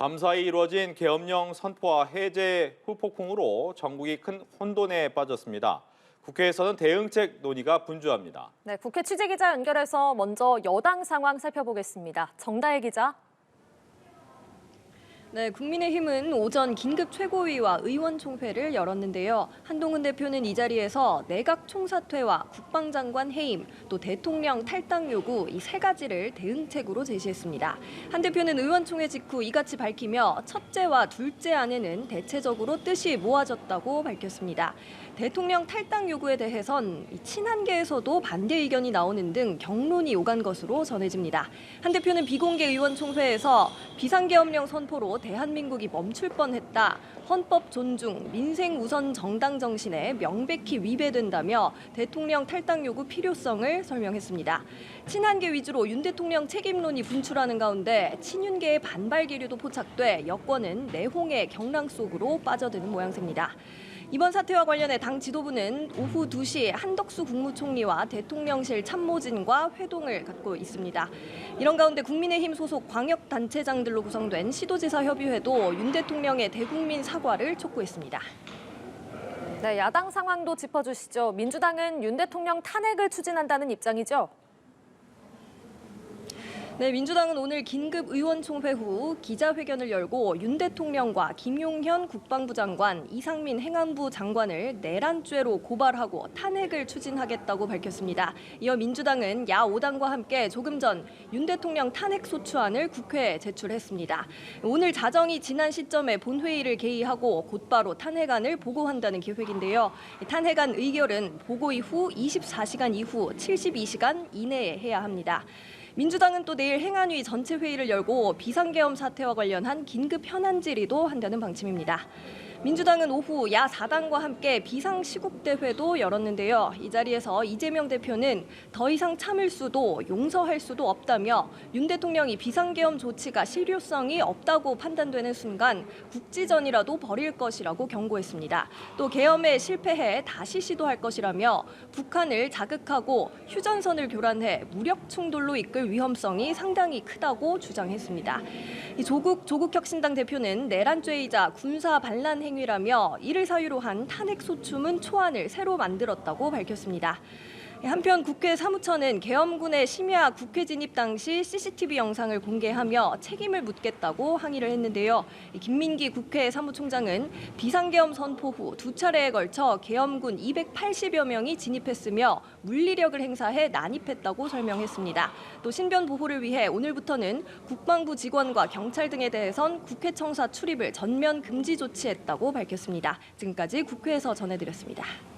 밤사이 이루어진 계엄령 선포와 해제 후폭풍으로 전국이 큰 혼돈에 빠졌습니다. 국회에서는 대응책 논의가 분주합니다. 네, 국회 취재기자 연결해서 먼저 여당 상황 살펴보겠습니다. 정다혜 기자. 네, 국민의힘은 오전 긴급 최고위와 의원총회를 열었는데요. 한동훈 대표는 이 자리에서 내각 총사퇴와 국방장관 해임, 또 대통령 탈당 요구 이 세 가지를 대응책으로 제시했습니다. 한 대표는 의원총회 직후 이같이 밝히며 첫째와 둘째 안에는 대체적으로 뜻이 모아졌다고 밝혔습니다. 대통령 탈당 요구에 대해선 친한계에서도 반대 의견이 나오는 등 격론이 오간 것으로 전해집니다. 한 대표는 비공개 의원총회에서 비상계엄령 선포로 대한민국이 멈출 뻔했다. 헌법 존중, 민생 우선 정당 정신에 명백히 위배된다며 대통령 탈당 요구 필요성을 설명했습니다. 친한계 위주로 윤 대통령 책임론이 분출하는 가운데 친윤계의 반발 기류도 포착돼 여권은 내홍의 경랑 속으로 빠져드는 모양새입니다. 이번 사태와 관련해 당 지도부는 오후 2시 한덕수 국무총리와 대통령실 참모진과 회동을 갖고 있습니다. 이런 가운데 국민의힘 소속 광역단체장들로 구성된 시도지사협의회도 윤 대통령의 대국민 사과를 촉구했습니다. 네, 야당 상황도 짚어주시죠. 민주당은 윤 대통령 탄핵을 추진한다는 입장이죠? 네, 민주당은 오늘 긴급 의원총회 후 기자회견을 열고 윤 대통령과 김용현 국방부 장관, 이상민 행안부 장관을 내란죄로 고발하고 탄핵을 추진하겠다고 밝혔습니다. 이어 민주당은 야5당과 함께 조금 전 윤 대통령 탄핵 소추안을 국회에 제출했습니다. 오늘 자정이 지난 시점에 본회의를 개의하고 곧바로 탄핵안을 보고한다는 계획인데요. 탄핵안 의결은 보고 이후 24시간 이후 72시간 이내에 해야 합니다. 민주당은 또 내일 행안위 전체 회의를 열고 비상계엄 사태와 관련한 긴급 현안 질의도 한다는 방침입니다. 민주당은 오후 야4당과 함께 비상시국대회도 열었는데요. 이 자리에서 이재명 대표는 더 이상 참을 수도 용서할 수도 없다며 윤 대통령이 비상계엄 조치가 실효성이 없다고 판단되는 순간 국지전이라도 벌일 것이라고 경고했습니다. 또 계엄에 실패해 다시 시도할 것이라며 북한을 자극하고 휴전선을 교란해 무력 충돌로 이끌 위험성이 상당히 크다고 주장했습니다. 조국혁신당 대표는 내란죄이자 군사 반란 행위라며 이를 사유로 한 탄핵 소추문 초안을 새로 만들었다고 밝혔습니다. 한편 국회 사무처는 계엄군의 심야 국회 진입 당시 CCTV 영상을 공개하며 책임을 묻겠다고 항의를 했는데요. 김민기 국회 사무총장은 비상계엄 선포 후 두 차례에 걸쳐 계엄군 280여 명이 진입했으며 물리력을 행사해 난입했다고 설명했습니다. 또 신변 보호를 위해 오늘부터는 국방부 직원과 경찰 등에 대해선 국회 청사 출입을 전면 금지 조치했다고 밝혔습니다. 지금까지 국회에서 전해드렸습니다.